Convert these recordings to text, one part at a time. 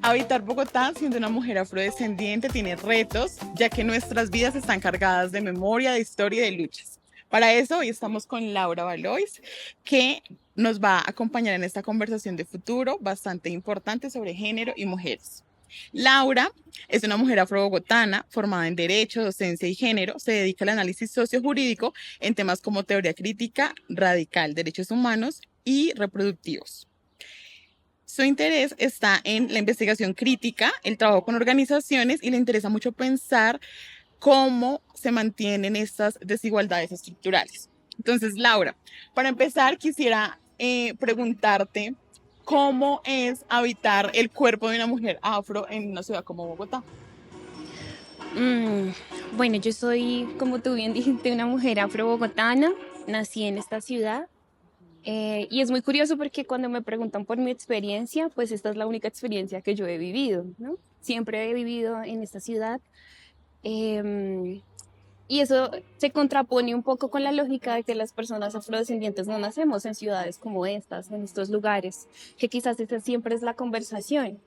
Habitar Bogotá siendo una mujer afrodescendiente tiene retos, ya que nuestras vidas están cargadas de memoria, de historia y de luchas. Para eso, hoy estamos con Laura Valois, que nos va a acompañar en esta conversación de futuro bastante importante sobre género y mujeres. Laura es una mujer afrobogotana formada en Derecho, Docencia y Género. Se dedica al análisis sociojurídico en temas como teoría crítica, radical, derechos humanos y reproductivos. Su interés está en la investigación crítica, el trabajo con organizaciones y le interesa mucho pensar cómo se mantienen estas desigualdades estructurales. Entonces, Laura, para empezar, quisiera preguntarte cómo es habitar el cuerpo de una mujer afro en una ciudad como Bogotá. Mm, bueno, yo soy, como tú bien dijiste, una mujer afro-bogotana. Nací en esta ciudad. Y es muy curioso porque cuando me preguntan por mi experiencia, pues esta es la única experiencia que yo he vivido, ¿no? Siempre he vivido en esta ciudad. em, y eso se contrapone un poco con la lógica de que las personas afrodescendientes no nacemos en ciudades como estas, en estos lugares, que quizás esa siempre es la conversación.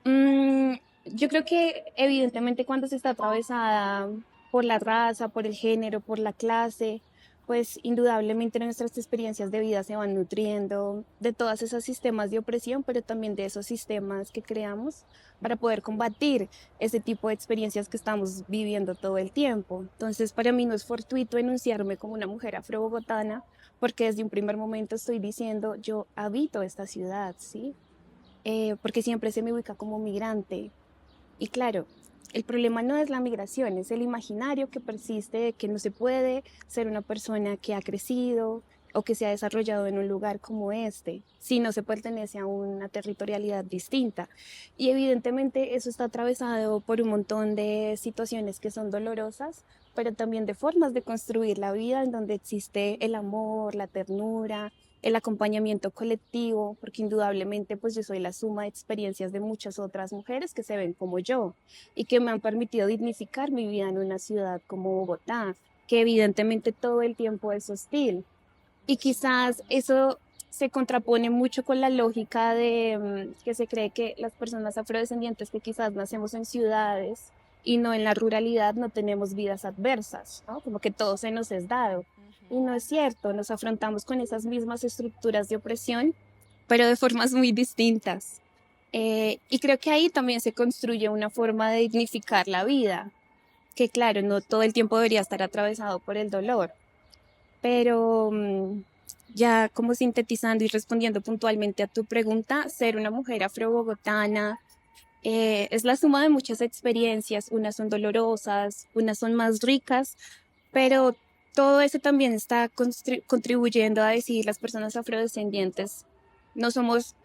Mm, yo creo que evidentemente cuando se está atravesada por la raza, por el género, por la clase, pues indudablemente nuestras experiencias de vida se van nutriendo de todos esos sistemas de opresión, pero también de esos sistemas que creamos para poder combatir ese tipo de experiencias que estamos viviendo todo el tiempo. Entonces, para mí no es fortuito enunciarme como una mujer afrobogotana, porque desde un primer momento estoy diciendo, yo habito esta ciudad, ¿sí? Porque siempre se me ubica como migrante. Y claro, el problema no es la migración, es el imaginario que persiste de que no se puede ser una persona que ha crecido o que se ha desarrollado en un lugar como este, si no se pertenece a una territorialidad distinta. Y evidentemente eso está atravesado por un montón de situaciones que son dolorosas, pero también de formas de construir la vida en donde existe el amor, la ternura, el acompañamiento colectivo, porque indudablemente pues yo soy la suma de experiencias de muchas otras mujeres que se ven como yo y que me han permitido dignificar mi vida en una ciudad como Bogotá, que evidentemente todo el tiempo es hostil. Y quizás eso se contrapone mucho con la lógica de que se cree que las personas afrodescendientes que quizás nacemos en ciudades y no en la ruralidad no tenemos vidas adversas, ¿no? Como que todo se nos es dado. Y no es cierto, nos afrontamos con esas mismas estructuras de opresión, pero de formas muy distintas. Y creo que ahí también se construye una forma de dignificar la vida, que claro, no todo el tiempo debería estar atravesado por el dolor, pero ya como sintetizando y respondiendo puntualmente a tu pregunta, ser una mujer afro-bogotana es la suma de muchas experiencias, unas son dolorosas, unas son más ricas, pero todo eso también está contribuyendo a decir las personas afrodescendientes no somos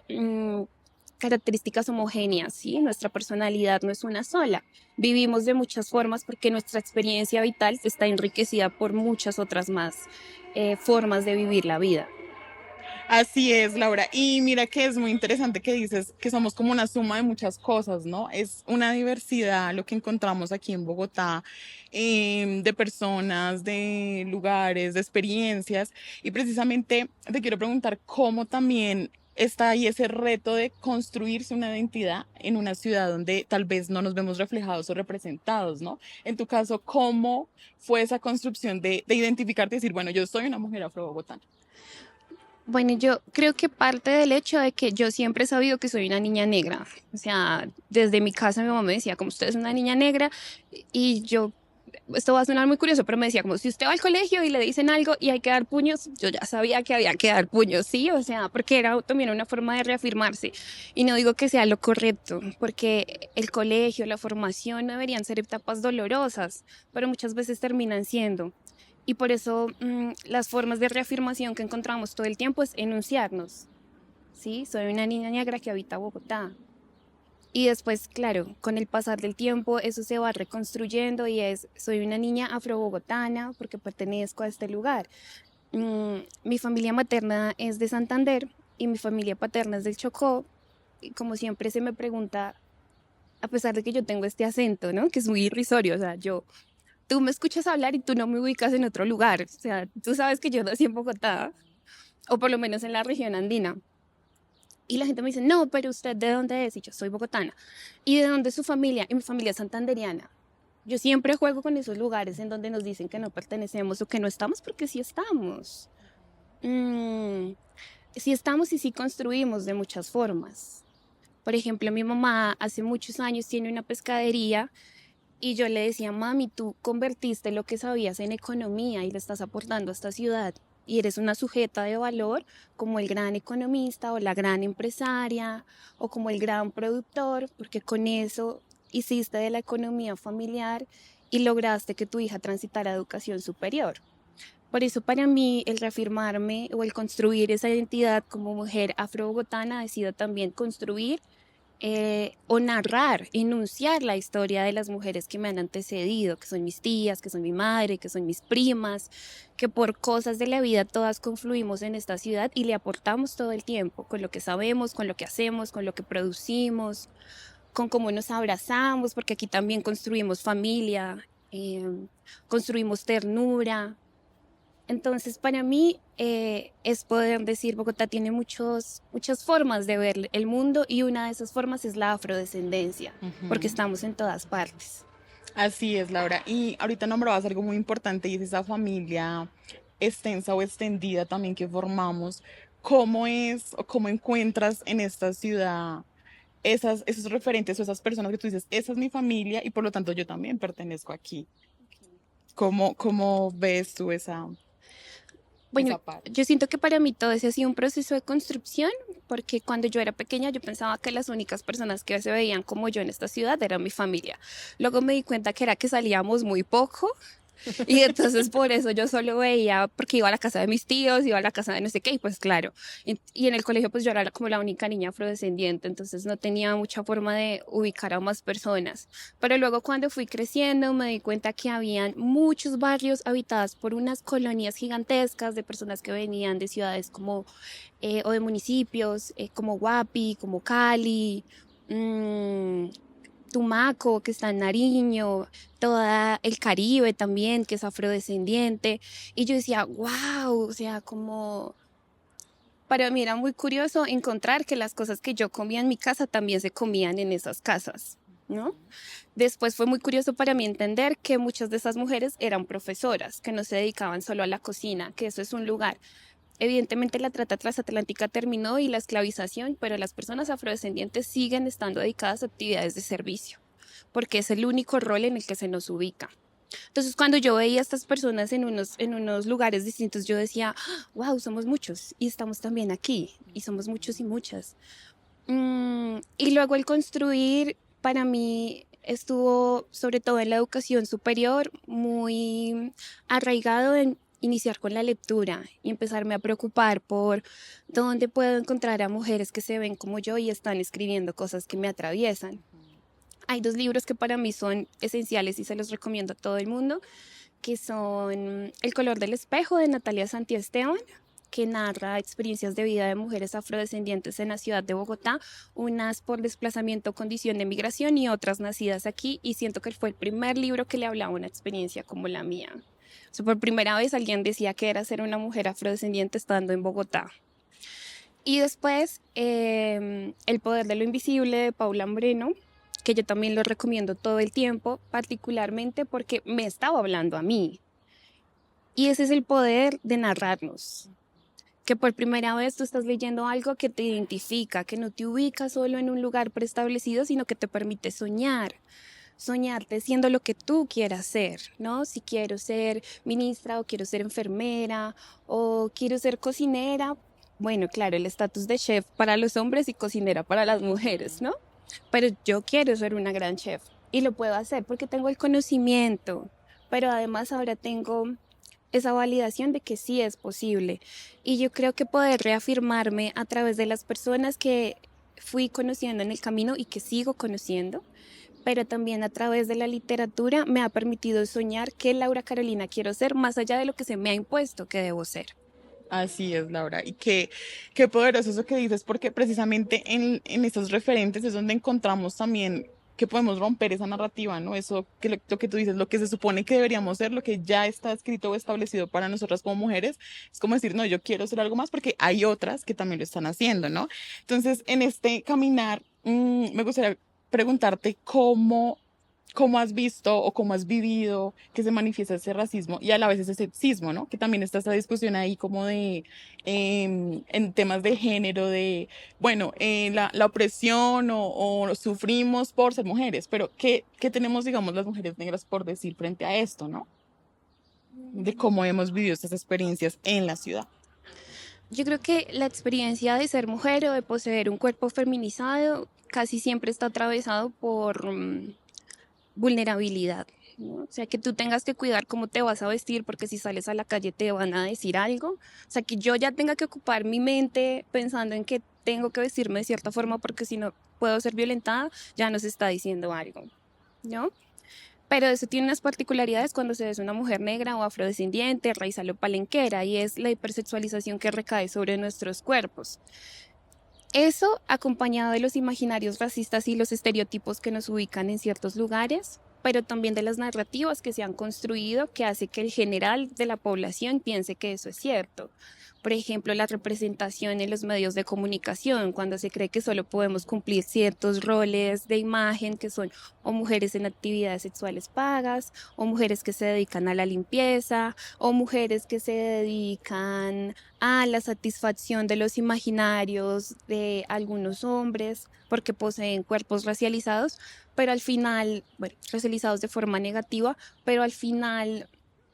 características homogéneas, ¿sí? Nuestra personalidad no es una sola. Vivimos de muchas formas porque nuestra experiencia vital está enriquecida por muchas otras más formas de vivir la vida. Así es, Laura. Y mira que es muy interesante que dices que somos como una suma de muchas cosas, ¿no? Es una diversidad lo que encontramos aquí en Bogotá, de personas, de lugares, de experiencias. Y precisamente te quiero preguntar cómo también está ahí ese reto de construirse una identidad en una ciudad donde tal vez no nos vemos reflejados o representados, ¿no? En tu caso, ¿cómo fue esa construcción de identificarte y decir, bueno, yo soy una mujer afro-bogotana? Bueno, yo creo que parte del hecho de que yo siempre he sabido que soy una niña negra. O sea, desde mi casa mi mamá me decía, como usted es una niña negra, y yo, esto va a sonar muy curioso, pero me decía, como si usted va al colegio y le dicen algo y hay que dar puños, yo ya sabía que había que dar puños, sí, o sea, porque era también una forma de reafirmarse. Y no digo que sea lo correcto, porque el colegio, la formación no deberían ser etapas dolorosas, pero muchas veces terminan siendo. Y por eso las formas de reafirmación que encontramos todo el tiempo es enunciarnos. Sí, soy una niña negra que habita Bogotá. Y después, claro, con el pasar del tiempo eso se va reconstruyendo y es, soy una niña afrobogotana porque pertenezco a este lugar. Mi familia materna es de Santander y mi familia paterna es del Chocó. Y como siempre se me pregunta, a pesar de que yo tengo este acento, ¿no? Que es muy irrisorio, o sea, tú me escuchas hablar y tú no me ubicas en otro lugar. O sea, tú sabes que yo nací en Bogotá, o por lo menos en la región andina. Y la gente me dice, no, pero usted ¿de dónde es? Y yo soy bogotana. ¿Y de dónde es su familia? Y mi familia es santandereana. Yo siempre juego con esos lugares en donde nos dicen que no pertenecemos o que no estamos, porque sí estamos. Mm, sí estamos y sí construimos de muchas formas. Por ejemplo, mi mamá hace muchos años tiene una pescadería y yo le decía, mami, tú convertiste lo que sabías en economía y le estás aportando a esta ciudad. Y eres una sujeta de valor como el gran economista o la gran empresaria o como el gran productor, porque con eso hiciste de la economía familiar y lograste que tu hija transitara a educación superior. Por eso para mí el reafirmarme o el construir esa identidad como mujer afro-bogotana ha sido también construir o narrar, enunciar la historia de las mujeres que me han antecedido, que son mis tías, que son mi madre, que son mis primas, que por cosas de la vida todas confluimos en esta ciudad y le aportamos todo el tiempo, con lo que sabemos, con lo que hacemos, con lo que producimos, con cómo nos abrazamos, porque aquí también construimos familia, construimos ternura. Entonces, para mí es poder decir, Bogotá tiene muchas formas de ver el mundo y una de esas formas es la afrodescendencia, porque Ujú. estamos en todas partes. Así es, Laura. Y ahorita nombrabas algo muy importante y es esa familia extensa o extendida también que formamos. ¿Cómo es o cómo encuentras en esta ciudad esos referentes o esas personas que tú dices, esa es mi familia y por lo tanto yo también pertenezco aquí? ¿Cómo ves tú Bueno, esa parte? yo siento que para mí todo ese ha sido un proceso de construcción, porque cuando yo era pequeña yo pensaba que las únicas personas que se veían como yo en esta ciudad eran mi familia. Luego me di cuenta que era que salíamos muy poco. Y entonces por eso yo solo veía, porque iba a la casa de mis tíos, iba a la casa de no sé qué, y pues claro. Y en el colegio pues yo era como la única niña afrodescendiente, entonces no tenía mucha forma de ubicar a más personas. Pero luego cuando fui creciendo me di cuenta que habían muchos barrios habitados por unas colonias gigantescas de personas que venían de ciudades como, o de municipios, como Guapi, como Cali. mm, Tumaco, que está en Nariño, toda el Caribe también, que es afrodescendiente. Y yo decía, wow, o sea, como para mí era muy curioso encontrar que las cosas que yo comía en mi casa también se comían en esas casas, ¿no? Después fue muy curioso para mí entender que muchas de esas mujeres eran profesoras, que no se dedicaban solo a la cocina, que eso es un lugar. Evidentemente la trata transatlántica terminó y la esclavización, pero las personas afrodescendientes siguen estando dedicadas a actividades de servicio, porque es el único rol en el que se nos ubica. Entonces, cuando yo veía a estas personas en unos lugares distintos, yo decía, wow, somos muchos y estamos también aquí, y somos muchos y muchas. Y luego el construir, para mí, estuvo, sobre todo en la educación superior, muy arraigado en iniciar con la lectura y empezarme a preocupar por dónde puedo encontrar a mujeres que se ven como yo y están escribiendo cosas que me atraviesan. Hay dos libros que para mí son esenciales y se los recomiendo a todo el mundo, que son El color del espejo de Natalia Santiesteban, que narra experiencias de vida de mujeres afrodescendientes en la ciudad de Bogotá, unas por desplazamiento o condición de migración y otras nacidas aquí, y siento que fue el primer libro que le hablaba una experiencia como la mía. O sea, por primera vez alguien decía que era ser una mujer afrodescendiente estando en Bogotá. Y después, El poder de lo invisible de Paula Moreno, que yo también lo recomiendo todo el tiempo, particularmente porque me estaba hablando a mí. Y ese es el poder de narrarnos, que por primera vez tú estás leyendo algo que te identifica, que no te ubica solo en un lugar preestablecido, sino que te permite soñar, soñarte siendo lo que tú quieras ser, ¿no? Si quiero ser ministra o quiero ser enfermera o quiero ser cocinera, bueno, claro, el estatus de chef para los hombres y cocinera para las mujeres, ¿no? Pero yo quiero ser una gran chef y lo puedo hacer porque tengo el conocimiento, pero además ahora tengo esa validación de que sí es posible. Y yo creo que poder reafirmarme a través de las personas que fui conociendo en el camino y que sigo conociendo, pero también a través de la literatura me ha permitido soñar qué Laura Carolina quiero ser más allá de lo que se me ha impuesto que debo ser. Así es, Laura. Y qué poderoso eso que dices, porque precisamente en estos referentes es donde encontramos también que podemos romper esa narrativa, ¿no? Eso que lo que tú dices, lo que se supone que deberíamos ser, lo que ya está escrito o establecido para nosotras como mujeres, es como decir, no, yo quiero ser algo más porque hay otras que también lo están haciendo, ¿no? Entonces, en este caminar, me gustaría preguntarte cómo has visto o cómo has vivido que se manifiesta ese racismo y a la vez ese sexismo, ¿no? Que también está esta discusión ahí como de, en temas de género, de, bueno, la opresión o sufrimos por ser mujeres, pero ¿qué tenemos, digamos, las mujeres negras por decir frente a esto, ¿no? De cómo hemos vivido estas experiencias en la ciudad. Yo creo que la experiencia de ser mujer o de poseer un cuerpo feminizado casi siempre está atravesado por vulnerabilidad, ¿no? O sea, que tú tengas que cuidar cómo te vas a vestir porque si sales a la calle te van a decir algo. O sea, que yo ya tenga que ocupar mi mente pensando en que tengo que vestirme de cierta forma porque si no puedo ser violentada, ya nos está diciendo algo, ¿no? Pero eso tiene unas particularidades cuando se es una mujer negra o afrodescendiente, raizal o palenquera, y es la hipersexualización que recae sobre nuestros cuerpos. Eso, acompañado de los imaginarios racistas y los estereotipos que nos ubican en ciertos lugares, pero también de las narrativas que se han construido que hace que el general de la población piense que eso es cierto. Por ejemplo, la representación en los medios de comunicación, cuando se cree que solo podemos cumplir ciertos roles de imagen, que son o mujeres en actividades sexuales pagas, o mujeres que se dedican a la limpieza, o mujeres que se dedican a la satisfacción de los imaginarios de algunos hombres porque poseen cuerpos racializados, pero al final, bueno, racializados de forma negativa, pero al final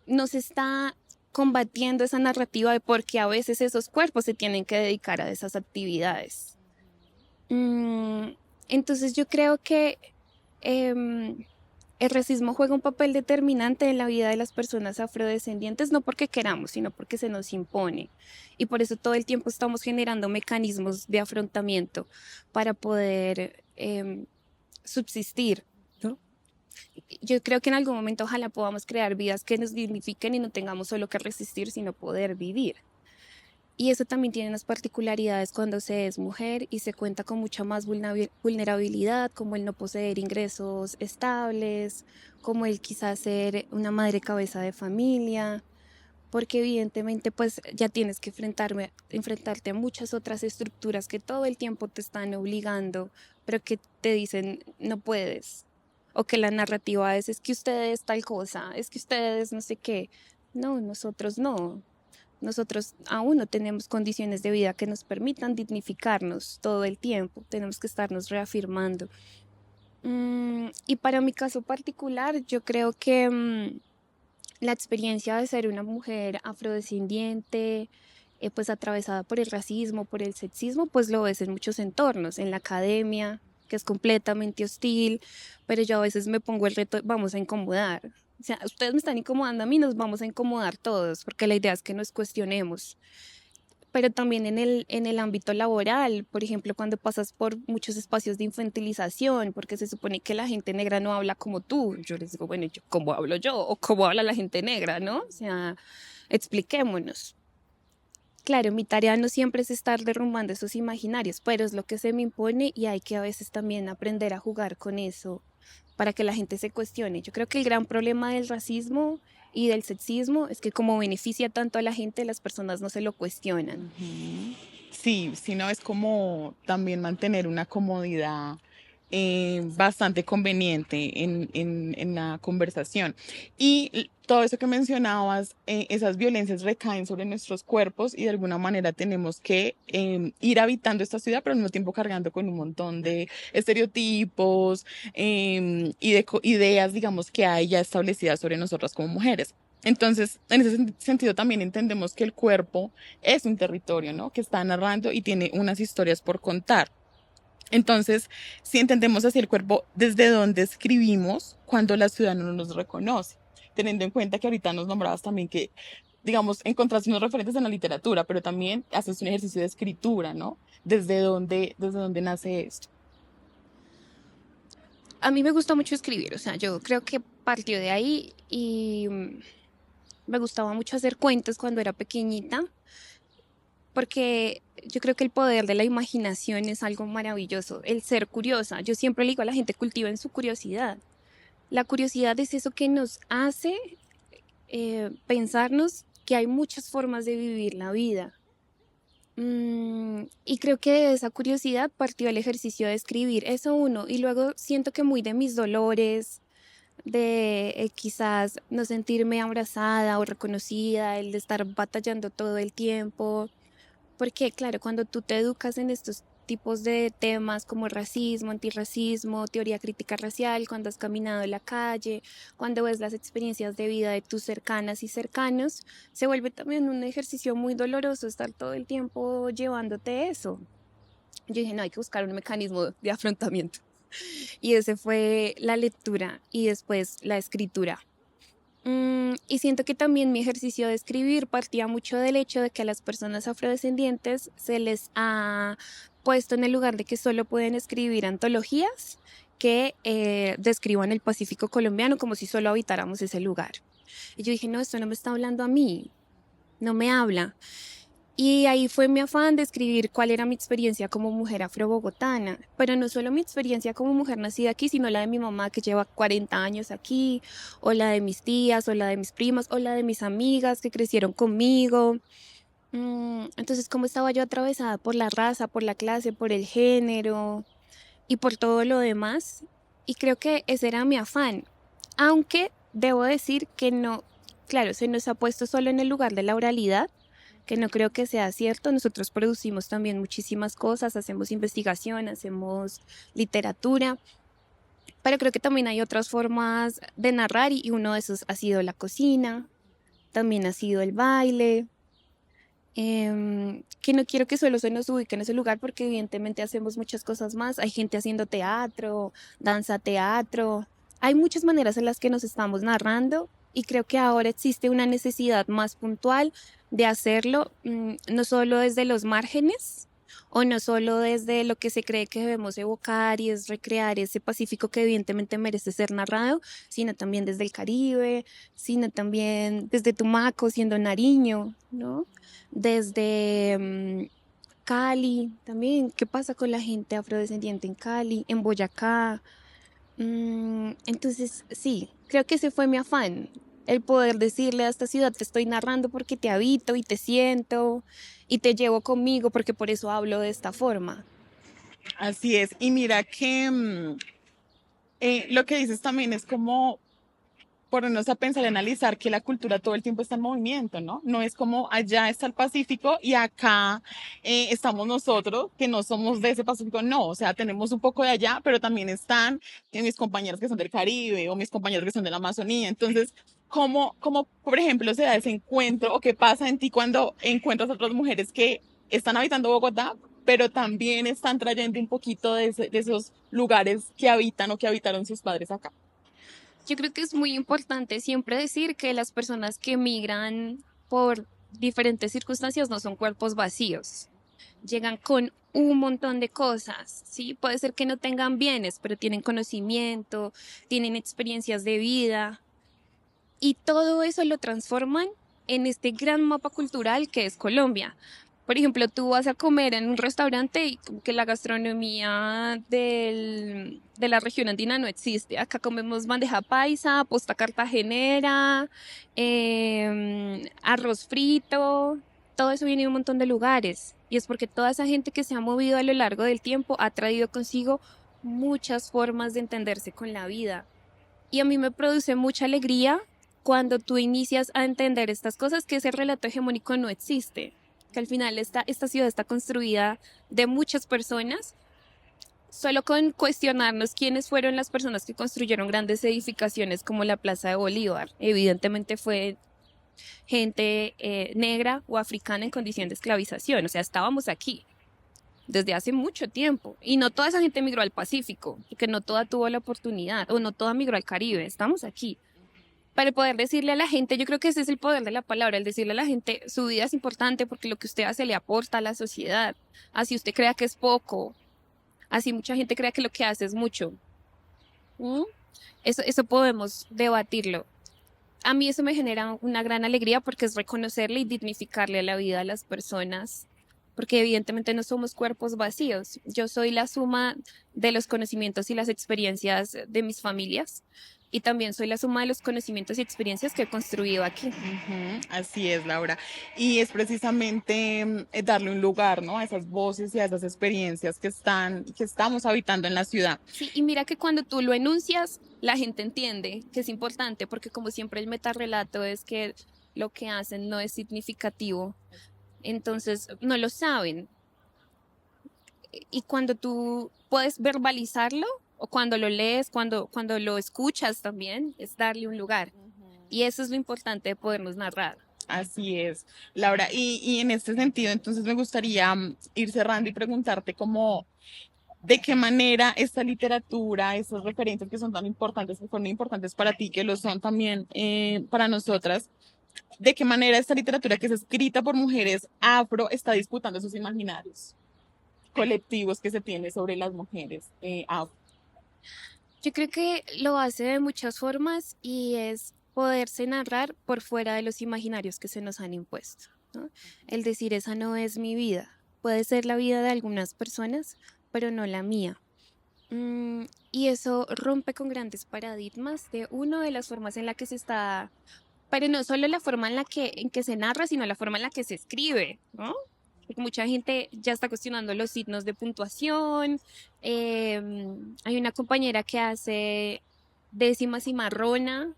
nos está combatiendo esa narrativa de por qué a veces esos cuerpos se tienen que dedicar a esas actividades. Mm, entonces yo creo que em, el racismo juega un papel determinante en la vida de las personas afrodescendientes, no porque queramos, sino porque se nos impone. Y por eso todo el tiempo estamos generando mecanismos de afrontamiento para poder subsistir, ¿no? Yo creo que en algún momento ojalá podamos crear vidas que nos dignifiquen y no tengamos solo que resistir, sino poder vivir. Y eso también tiene unas particularidades cuando se es mujer y se cuenta con mucha más vulnerabilidad, como el no poseer ingresos estables, como el quizás ser una madre cabeza de familia, porque evidentemente pues ya tienes que enfrentarte a muchas otras estructuras que todo el tiempo te están obligando, pero que te dicen no puedes. O que la narrativa es que ustedes tal cosa, es que ustedes no sé qué. No, nosotros no. Nosotros aún no tenemos condiciones de vida que nos permitan dignificarnos todo el tiempo. Tenemos que estarnos reafirmando. Y para mi caso particular, yo creo que la experiencia de ser una mujer afrodescendiente, pues atravesada por el racismo, por el sexismo, pues lo ves en muchos entornos, en la academia, que es completamente hostil, pero yo a veces me pongo el reto, vamos a incomodar. O sea, ustedes me están incomodando a mí, nos vamos a incomodar todos, porque la idea es que nos cuestionemos. Pero también en el ámbito laboral, por ejemplo, cuando pasas por muchos espacios de infantilización, porque se supone que la gente negra no habla como tú, yo les digo, bueno, yo, ¿cómo hablo yo? ¿O cómo habla la gente negra? ¿No? O sea, expliquémonos. Claro, mi tarea no siempre es estar derrumbando esos imaginarios, pero es lo que se me impone y hay que a veces también aprender a jugar con eso para que la gente se cuestione. Yo creo que el gran problema del racismo y del sexismo es que como beneficia tanto a la gente, las personas no se lo cuestionan. Ujú. Sí, sí, no, es como también mantener una comodidad bastante conveniente en la conversación. Y todo eso que mencionabas, esas violencias recaen sobre nuestros cuerpos y de alguna manera tenemos que ir habitando esta ciudad, pero al mismo tiempo cargando con un montón de estereotipos y de ideas, digamos, que hay ya establecidas sobre nosotras como mujeres. Entonces, en ese sentido también entendemos que el cuerpo es un territorio, ¿no? Que está narrando y tiene unas historias por contar. Entonces, si entendemos así el cuerpo, desde donde escribimos cuando la ciudad no nos reconoce, teniendo en cuenta que ahorita nos nombrabas también que, digamos, encontraste unos referentes en la literatura, pero también haces un ejercicio de escritura, ¿no? Desde dónde nace esto. A mí me gusta mucho escribir, o sea, yo creo que partió de ahí y me gustaba mucho hacer cuentos cuando era pequeñita porque yo creo que el poder de la imaginación es algo maravilloso, el ser curiosa. Yo siempre le digo a la gente, cultiven su curiosidad. La curiosidad es eso que nos hace pensarnos que hay muchas formas de vivir la vida. Y creo que de esa curiosidad partió el ejercicio de escribir, eso uno, y luego siento que muy de mis dolores, de quizás no sentirme abrazada o reconocida, el de estar batallando todo el tiempo, porque claro, cuando tú te educas en estos tipos de temas como racismo, antirracismo, teoría crítica racial, cuando has caminado en la calle, cuando ves las experiencias de vida de tus cercanas y cercanos, se vuelve también un ejercicio muy doloroso estar todo el tiempo llevándote eso. Yo dije, no, hay que buscar un mecanismo de afrontamiento. Y ese fue la lectura y después la escritura. Y siento que también mi ejercicio de escribir partía mucho del hecho de que a las personas afrodescendientes se les ha puesto en el lugar de que solo pueden escribir antologías que describan el Pacífico colombiano como si solo habitáramos ese lugar. Y yo dije, no, esto no me está hablando a mí, no me habla. Y ahí fue mi afán de escribir cuál era mi experiencia como mujer afrobogotana, pero no solo mi experiencia como mujer nacida aquí, sino la de mi mamá que lleva 40 años aquí, o la de mis tías, o la de mis primas, o la de mis amigas que crecieron conmigo. Entonces, cómo estaba yo atravesada por la raza, por la clase, por el género y por todo lo demás. Y creo que ese era mi afán, aunque debo decir que no, claro, se nos ha puesto solo en el lugar de la oralidad, que no creo que sea cierto. Nosotros producimos también muchísimas cosas, hacemos investigación, hacemos literatura, pero creo que también hay otras formas de narrar y uno de esos ha sido la cocina, también ha sido el baile, que no quiero que solo se nos ubique en ese lugar porque evidentemente hacemos muchas cosas más. Hay gente haciendo teatro, danza teatro, hay muchas maneras en las que nos estamos narrando y creo que ahora existe una necesidad más puntual de hacerlo, no solo desde los márgenes o no solo desde lo que se cree que debemos evocar y es recrear ese Pacífico que evidentemente merece ser narrado, sino también desde el Caribe, sino también desde Tumaco, siendo Nariño, ¿no? Desde Cali también, ¿qué pasa con la gente afrodescendiente en Cali, en Boyacá? Entonces, sí, creo que ese fue mi afán, el poder decirle a esta ciudad, te estoy narrando porque te habito y te siento y te llevo conmigo porque por eso hablo de esta forma. Así es. Y mira que lo que dices también es como ponernos a pensar y analizar que la cultura todo el tiempo está en movimiento, ¿no? No es como allá está el Pacífico y acá estamos nosotros, que no somos de ese Pacífico, no, o sea, tenemos un poco de allá, pero también están mis compañeros que son del Caribe o mis compañeros que son de la Amazonía. Entonces, ¿cómo, por ejemplo, se da ese encuentro o qué pasa en ti cuando encuentras otras mujeres que están habitando Bogotá, pero también están trayendo un poquito de esos lugares que habitan o que habitaron sus padres acá? Yo creo que es muy importante siempre decir que las personas que migran por diferentes circunstancias no son cuerpos vacíos. Llegan con un montón de cosas, ¿sí? Puede ser que no tengan bienes, pero tienen conocimiento, tienen experiencias de vida y todo eso lo transforman en este gran mapa cultural que es Colombia. Por ejemplo, tú vas a comer en un restaurante y como que la gastronomía de la región andina no existe. Acá comemos bandeja paisa, posta cartagenera, arroz frito, todo eso viene de un montón de lugares. Y es porque toda esa gente que se ha movido a lo largo del tiempo ha traído consigo muchas formas de entenderse con la vida. Y a mí me produce mucha alegría cuando tú inicias a entender estas cosas, que ese relato hegemónico no existe, que al final esta ciudad está construida de muchas personas, solo con cuestionarnos quiénes fueron las personas que construyeron grandes edificaciones como la Plaza de Bolívar. Evidentemente fue gente negra o africana en condición de esclavización, o sea, estábamos aquí desde hace mucho tiempo. Y no toda esa gente migró al Pacífico, porque no toda tuvo la oportunidad, o no toda migró al Caribe, estamos aquí. Para poder decirle a la gente, yo creo que ese es el poder de la palabra, el decirle a la gente, su vida es importante porque lo que usted hace le aporta a la sociedad. Así usted crea que es poco, así mucha gente crea que lo que hace es mucho. ¿Mm? Eso podemos debatirlo. A mí eso me genera una gran alegría porque es reconocerle y dignificarle la vida a las personas porque evidentemente no somos cuerpos vacíos. Yo soy la suma de los conocimientos y las experiencias de mis familias y también soy la suma de los conocimientos y experiencias que he construido aquí. Ujú, así es, Laura. Y es precisamente darle un lugar, ¿no? A esas voces y a esas experiencias que estamos habitando en la ciudad. Sí, y mira que cuando tú lo enuncias, la gente entiende que es importante, porque como siempre el metarrelato es que lo que hacen no es significativo, entonces no lo saben. Y cuando tú puedes verbalizarlo, o cuando lo lees, cuando lo escuchas también, es darle un lugar. Y eso es lo importante de podernos narrar. Así es, Laura. Y en este sentido, entonces me gustaría ir cerrando y preguntarte cómo, de qué manera esta literatura, esos referentes que son tan importantes, que fueron importantes para ti, que lo son también para nosotras, de qué manera esta literatura que es escrita por mujeres afro está disputando esos imaginarios colectivos que se tiene sobre las mujeres afro. Yo creo que lo hace de muchas formas y es poderse narrar por fuera de los imaginarios que se nos han impuesto, ¿no? El decir, esa no es mi vida. Puede ser la vida de algunas personas, pero no la mía. Y eso rompe con grandes paradigmas de una de las formas en la que se está, pero no solo la forma en que se narra, sino la forma en la que se escribe, ¿no? Porque mucha gente ya está cuestionando los signos de puntuación. Hay una compañera que hace décimas y marrona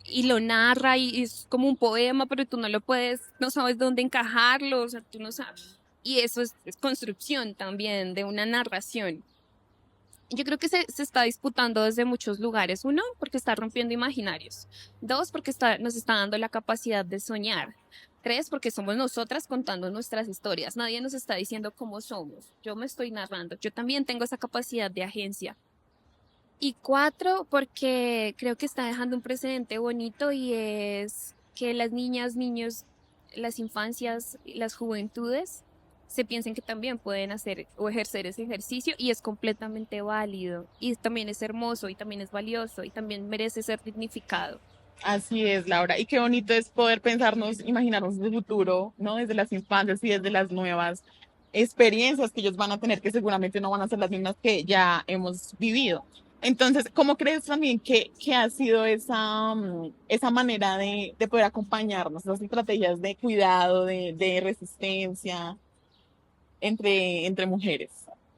y lo narra y es como un poema, pero tú no lo puedes, no sabes dónde encajarlo, o sea, tú no sabes. Y eso es construcción también de una narración. Yo creo que se está disputando desde muchos lugares. Uno, porque está rompiendo imaginarios. Dos, porque nos está dando la capacidad de soñar. Tres, porque somos nosotras contando nuestras historias. Nadie nos está diciendo cómo somos. Yo me estoy narrando. Yo también tengo esa capacidad de agencia. Y cuatro, porque creo que está dejando un precedente bonito y es que las niñas, niños, las infancias, las juventudes se piensen que también pueden hacer o ejercer ese ejercicio y es completamente válido y también es hermoso y también es valioso y también merece ser dignificado. Así es, Laura. Y qué bonito es poder pensarnos, imaginarnos el futuro, ¿no? Desde las infancias y desde las nuevas experiencias que ellos van a tener, que seguramente no van a ser las mismas que ya hemos vivido. Entonces, ¿cómo crees también que ha sido esa, esa manera de poder acompañarnos, esas estrategias de cuidado, de resistencia entre mujeres?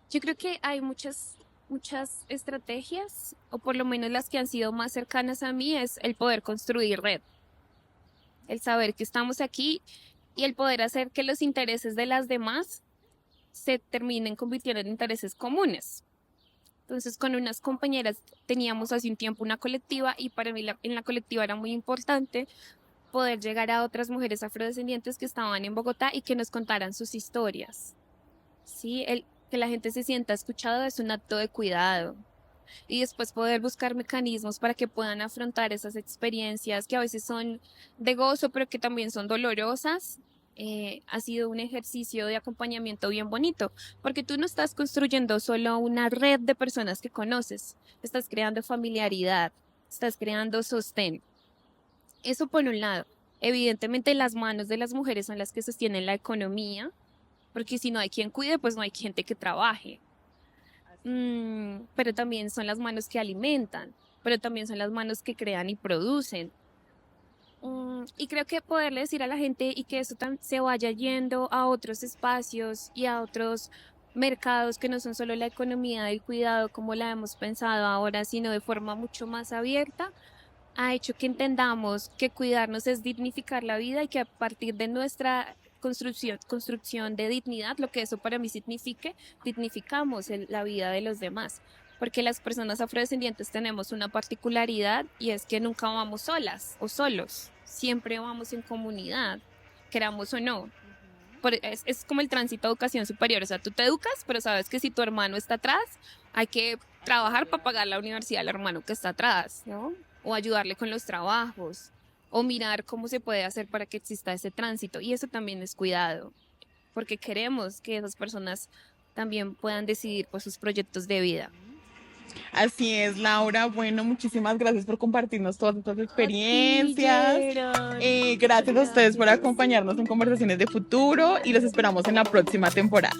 Yo creo que hay muchas estrategias, o por lo menos las que han sido más cercanas a mí, es el poder construir red, el saber que estamos aquí y el poder hacer que los intereses de las demás se terminen convirtiendo en intereses comunes. Entonces, con unas compañeras teníamos hace un tiempo una colectiva y para mí en la colectiva era muy importante poder llegar a otras mujeres afrodescendientes que estaban en Bogotá y que nos contaran sus historias. Sí, que la gente se sienta escuchado es un acto de cuidado. Y después poder buscar mecanismos para que puedan afrontar esas experiencias que a veces son de gozo, pero que también son dolorosas. Ha sido un ejercicio de acompañamiento bien bonito, porque tú no estás construyendo solo una red de personas que conoces, estás creando familiaridad, estás creando sostén. Eso por un lado. Evidentemente las manos de las mujeres son las que sostienen la economía, porque si no hay quien cuide, pues no hay gente que trabaje. Pero también son las manos que alimentan, pero también son las manos que crean y producen. Y creo que poderle decir a la gente y que eso se vaya yendo a otros espacios y a otros mercados que no son solo la economía del cuidado como la hemos pensado ahora, sino de forma mucho más abierta, ha hecho que entendamos que cuidarnos es dignificar la vida y que a partir de nuestra construcción de dignidad, lo que eso para mí signifique, dignificamos la vida de los demás. Porque las personas afrodescendientes tenemos una particularidad y es que nunca vamos solas o solos, siempre vamos en comunidad, queramos o no. Es como el tránsito a educación superior, o sea, tú te educas, pero sabes que si tu hermano está atrás, hay que trabajar para pagar la universidad al hermano que está atrás, ¿no? O ayudarle con los trabajos, o mirar cómo se puede hacer para que exista ese tránsito. Y eso también es cuidado, porque queremos que esas personas también puedan decidir por sus proyectos de vida. Así es, Laura. Bueno, muchísimas gracias por compartirnos todas estas A ti, experiencias. Gerald. Gracias a ustedes por Gracias. acompañarnos en Conversaciones de Futuro y los esperamos en la próxima temporada.